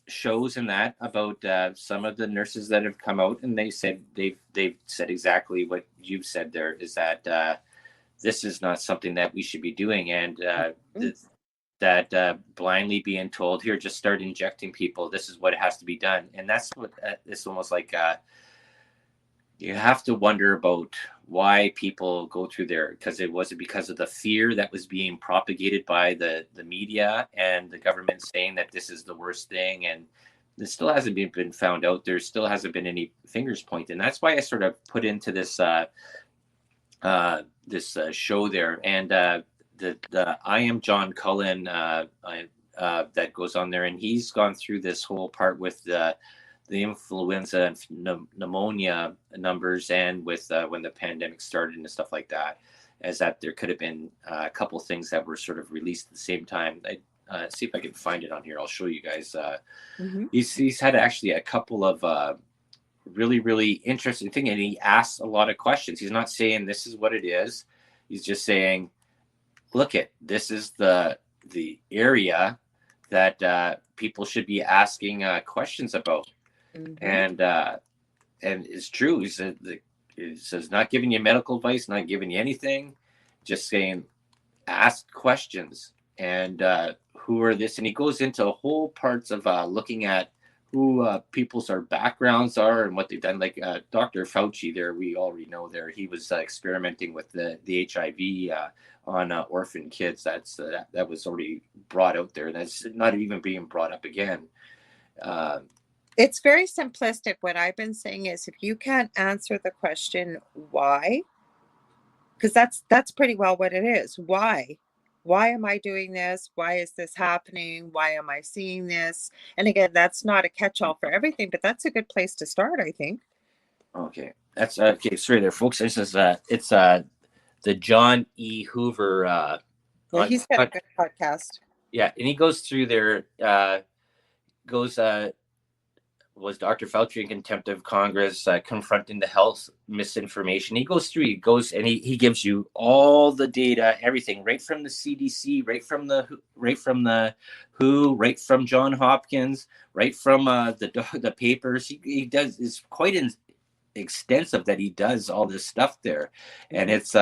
shows and that about some of the nurses that have come out, and they said they've said exactly what you've said there, is that this is not something that we should be doing, and that blindly being told, here, just start injecting people, this is what has to be done. And that's what it's almost like you have to wonder about why people go through there, because it wasn't because of the fear that was being propagated by the media and the government saying that this is the worst thing, and this still hasn't been found out. There still hasn't been any fingers pointed, and that's why I sort of put into this show there, and the I Am John Cullen that goes on there, and he's gone through this whole part with the influenza and pneumonia numbers, and with when the pandemic started and stuff like that. as that there could have been a couple things that were sort of released at the same time. I see if I can find it on here. I'll show you guys. He's had actually a couple of really, really interesting thing, and he asks a lot of questions. He's not saying this is what it is. He's just saying, look, this is the area that people should be asking questions about. And it's true. He says not giving you medical advice, not giving you anything, just saying ask questions. And who are this? And he goes into whole parts of looking at who people's backgrounds are and what they've done. Like Dr. Fauci there, we already know there, he was experimenting with the HIV on orphan kids. That was already brought out there. That's not even being brought up again. It's very simplistic. What I've been saying is, if you can't answer the question why, because that's pretty well what it is. Why am I doing this? Why is this happening? Why am I seeing this? And again, that's not a catch-all for everything, but that's a good place to start, I think. Okay, that's okay. Sorry there, folks. This is it's the John E. Hoover. Well, he's got a good podcast. Yeah, and he goes through there. Was Dr. Fauci in contempt of Congress, confronting the health misinformation? He goes and he gives you all the data, everything, right from the CDC, right from the WHO, right from John Hopkins, right from the papers. He does. It's quite extensive that he does all this stuff there, and it's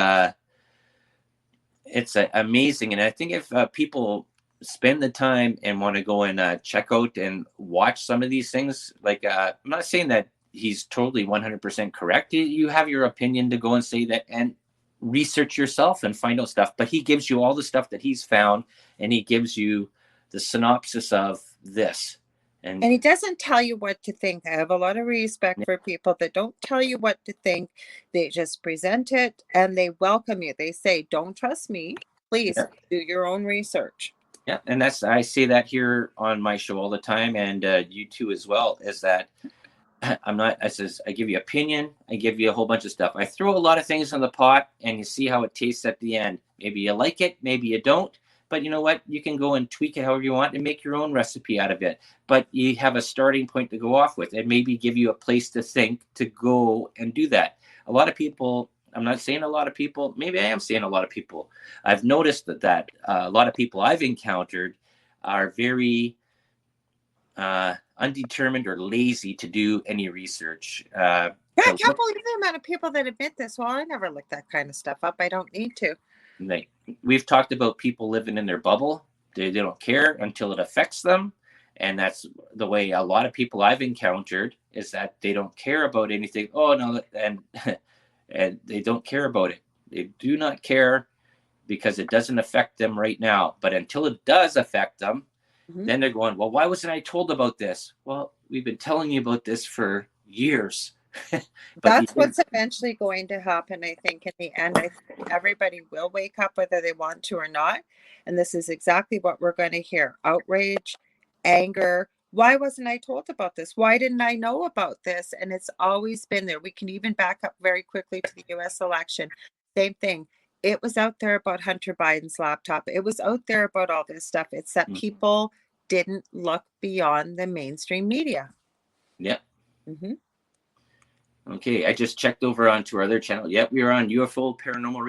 amazing. And I think if people spend the time and want to go and check out and watch some of these things, like I'm not saying that he's totally 100% correct. You have your opinion to go and say that and research yourself and find out stuff, but he gives you all the stuff that he's found, and he gives you the synopsis of this. And he doesn't tell you what to think. I have a lot of respect for people that don't tell you what to think. They just present it and they welcome you. They say, don't trust me. Please do your own research. Yeah, and I say that here on my show all the time, and you too as well, is that I give you opinion, I give you a whole bunch of stuff. I throw a lot of things in the pot, and you see how it tastes at the end. Maybe you like it, maybe you don't, but you know what? You can go and tweak it however you want and make your own recipe out of it. But you have a starting point to go off with, and maybe give you a place to think, to go and do that. A lot of people, I'm not saying a lot of people, maybe I am saying a lot of people. I've noticed that a lot of people I've encountered are very undetermined or lazy to do any research. I can't believe the amount of people that admit this. Well, I never look that kind of stuff up. I don't need to. We've talked about people living in their bubble. They don't care until it affects them. And that's the way a lot of people I've encountered, is that they don't care about anything. Oh, no, and they don't care about it. They do not care because it doesn't affect them right now. But until it does affect them, then they're going, well, why wasn't I told about this? Well, we've been telling you about this for years. That's what's eventually going to happen, I think, in the end. I think everybody will wake up whether they want to or not. And this is exactly what we're going to hear. Outrage, anger. Why wasn't I told about this? Why didn't I know about this? And it's always been there. We can even back up very quickly to the US election. Same thing. It was out there about Hunter Biden's laptop. It was out there about all this stuff. It's that people didn't look beyond the mainstream media. Yeah. Okay, I just checked over onto our other channel. Yep, we were on UFO Paranormal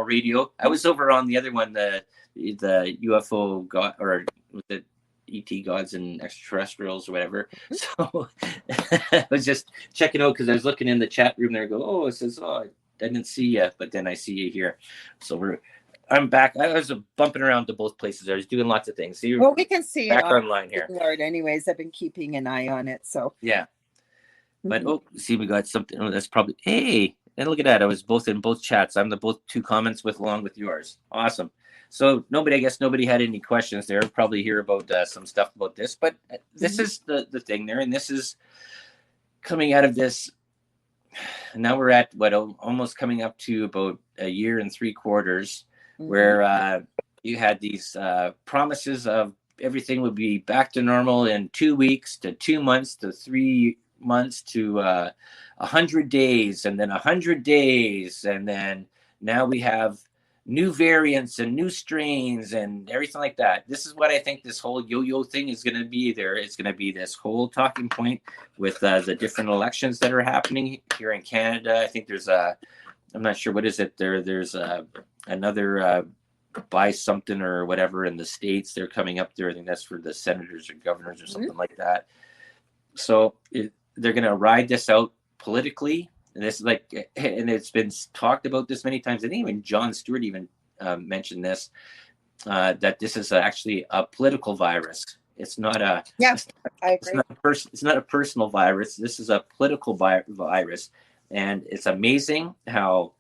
Radio. I was over on the other one, the UFO God, or the ET Gods and Extraterrestrials or whatever. So I was just checking out because I was looking in the chat room there. I go, it says, I didn't see you, but then I see you here. So I'm back. I was bumping around to both places. I was doing lots of things. So well, we can see back it online here. Lord, anyways, I've been keeping an eye on it. So yeah. But see, we got something. Oh, that's probably and look at that. I was in both chats. I'm the both two comments along with yours. Awesome. So I guess nobody had any questions there. Probably hear about some stuff about this, but this is the thing there, and this is coming out of this. Now we're at almost coming up to about a year and 3/4, where you had these promises of everything would be back to normal in 2 weeks to 2 months to 3 months to 100 days, and then 100 days, and then now we have new variants and new strains and everything like that. This is what I think this whole yo-yo thing is going to be there. It's going to be this whole talking point with the different elections that are happening here in Canada. I think there's I'm not sure what is it there. There's another buy something or whatever in the States. They're coming up there. I think that's for the senators or governors or something like that. So they're going to ride this out politically. And this is like, and it's been talked about this many times. I think even Jon Stewart even mentioned this, that this is actually a political virus. It's not a, I agree. It's not a personal virus. This is a political virus. And it's amazing how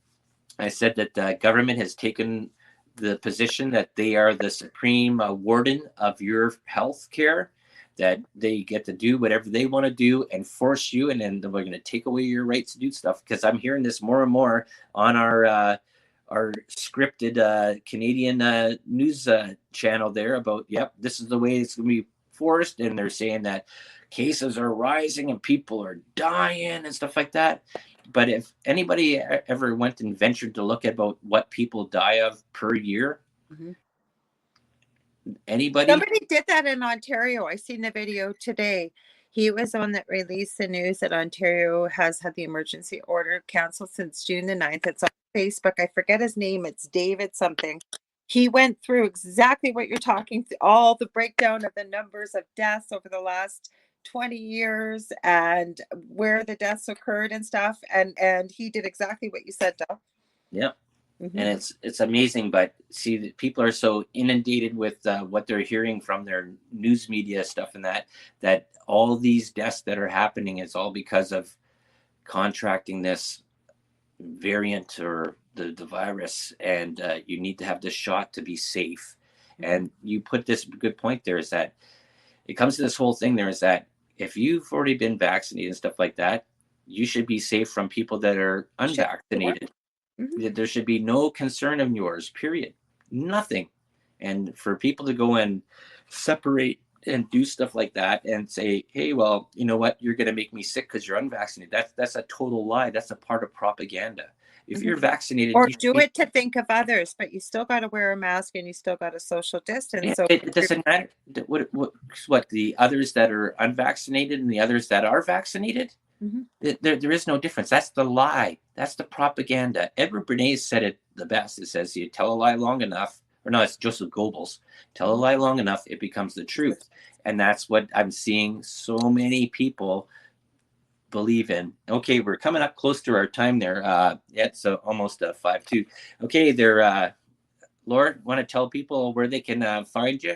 I said that the government has taken the position that they are the supreme warden of your health care, that they get to do whatever they want to do and force you, and then we're going to take away your rights to do stuff. Because I'm hearing this more and more on our scripted Canadian news channel there about, yep, this is the way it's going to be forced, and they're saying that cases are rising and people are dying and stuff like that. But if anybody ever went and ventured to look about what people die of per year, anybody? Somebody did that in Ontario. I seen the video today. He was the one that released the news that Ontario has had the emergency order canceled since June the 9th. It's on Facebook. I forget his name. It's David something. He went through exactly what you're talking, all the breakdown of the numbers of deaths over the last 20 years and where the deaths occurred and stuff. And he did exactly what you said, Doug. Yeah. And it's amazing, but see, people are so inundated with what they're hearing from their news media stuff and that all these deaths that are happening is all because of contracting this variant or the virus, and you need to have this shot to be safe. And you put this good point there, is that it comes to this whole thing there, is that if you've already been vaccinated and stuff like that, you should be safe from people that are unvaccinated. There should be no concern of yours, period. Nothing. And for people to go and separate and do stuff like that and say, hey, well, you know what, you're going to make me sick because you're unvaccinated. That's a total lie. That's a part of propaganda. If you're vaccinated, or do it to think of others, but you still got to wear a mask and you still got to social distance. So it doesn't matter what the others that are unvaccinated and the others that are vaccinated. There is no difference. That's the lie. That's the propaganda. Edward Bernays said it the best. It says, you tell a lie long enough, or no, it's Joseph Goebbels. Tell a lie long enough, it becomes the truth. And that's what I'm seeing so many people believe in. Okay, we're coming up close to our time there. It's almost 5:02. Okay, there, Laura, want to tell people where they can find you?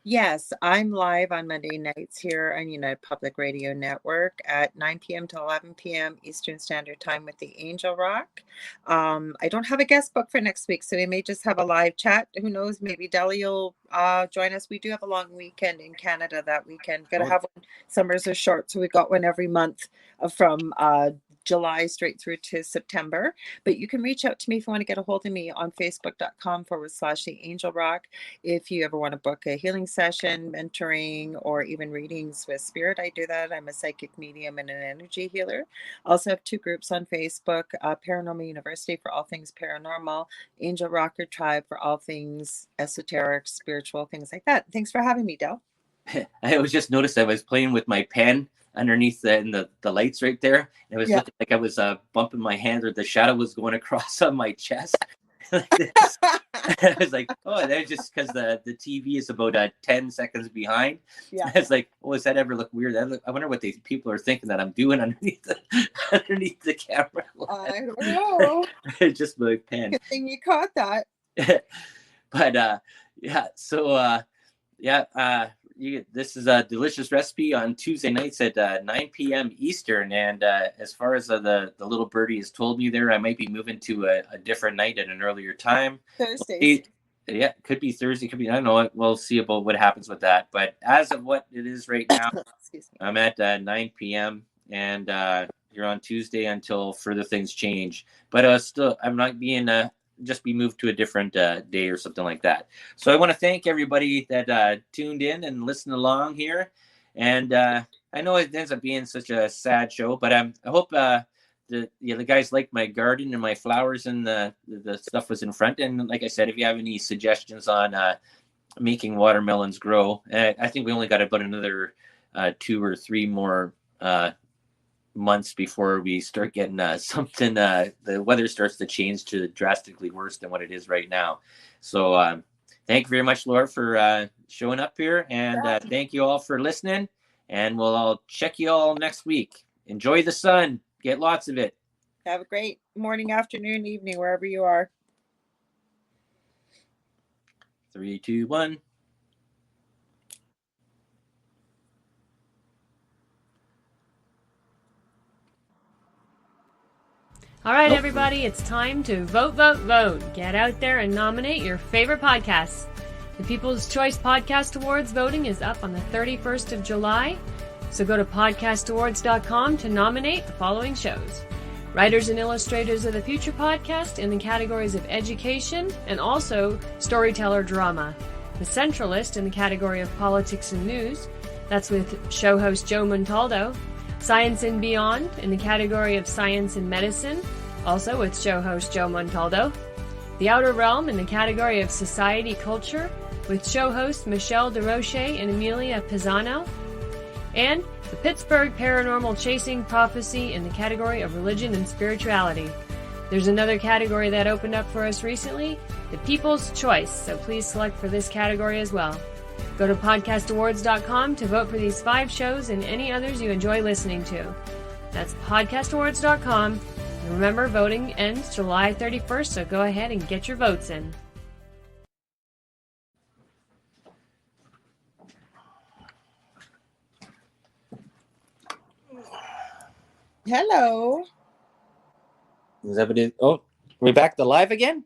Yes, I'm live on Monday nights here on United Public Radio Network at 9 p.m. to 11 p.m. Eastern Standard Time with the Angel Rock. I don't have a guest book for next week, so we may just have a live chat. Who knows? Maybe Deli will join us. We do have a long weekend in Canada that weekend. Got to have one. Summers are short, so we got one every month from July straight through to September. But you can reach out to me if you want to get a hold of me on facebook.com/the Angel Rock. If you ever want to book a healing session, mentoring, or even readings with spirit, I do that. I'm a psychic medium and an energy healer. Also have two groups on Facebook, Paranormal University for all things paranormal, Angel Rocker Tribe for all things esoteric, spiritual, things like that. Thanks for having me, Del. I was just noticed I was playing with my pen underneath the lights right there. And it was looking like I was bumping my hand, or the shadow was going across on my chest. Like this. I was like, oh, that's just because the TV is about 10 seconds behind. Yeah. I was like, oh, does that ever look weird? I wonder what these people are thinking that I'm doing underneath the camera. I don't know. It's just my pen. Good thing you caught that. But yeah, so this is a delicious recipe on Tuesday nights at 9 p.m. Eastern. And as far as the little birdie has told me there, I might be moving to a different night at an earlier time. Thursdays. Yeah, could be Thursday, could be, I don't know. We'll see about what happens with that. But as of what it is right now, I'm at 9 p.m. and you're on Tuesday until further things change. But still, I'm not being just be moved to a different day or something like that. So I want to thank everybody that tuned in and listened along here. And I know it ends up being such a sad show, but I hope the guys liked my garden and my flowers, and the stuff was in front. And like I said, if you have any suggestions on making watermelons grow, I think we only got about another 2 or 3 more months before we start getting something. The weather starts to change to drastically worse than what it is right now. So thank you very much, Laura, for showing up here, and thank you all for listening. And I'll check you all next week. Enjoy the sun. Get lots of it. Have a great morning, afternoon, evening, wherever you are. 3, 2, 1. All right, everybody, it's time to vote, vote, vote. Get out there and nominate your favorite podcasts. The People's Choice Podcast Awards voting is up on the 31st of July, so go to podcastawards.com to nominate the following shows. Writers and Illustrators of the Future podcast in the categories of education and also storyteller drama. The Centralist in the category of politics and news. That's with show host Joe Montaldo. Science and Beyond in the category of science and medicine, also with show host Joe Montaldo. The Outer Realm in the category of society culture, with show hosts Michelle DeRoche and Amelia Pisano. And the Pittsburgh Paranormal Chasing Prophecy in the category of religion and spirituality. There's another category that opened up for us recently, the People's Choice, so please select for this category as well. Go to podcastawards.com to vote for these 5 shows and any others you enjoy listening to. That's podcastawards.com. And remember, voting ends July 31st, so go ahead and get your votes in. Hello. Is that what it is? Oh, we're back to live again?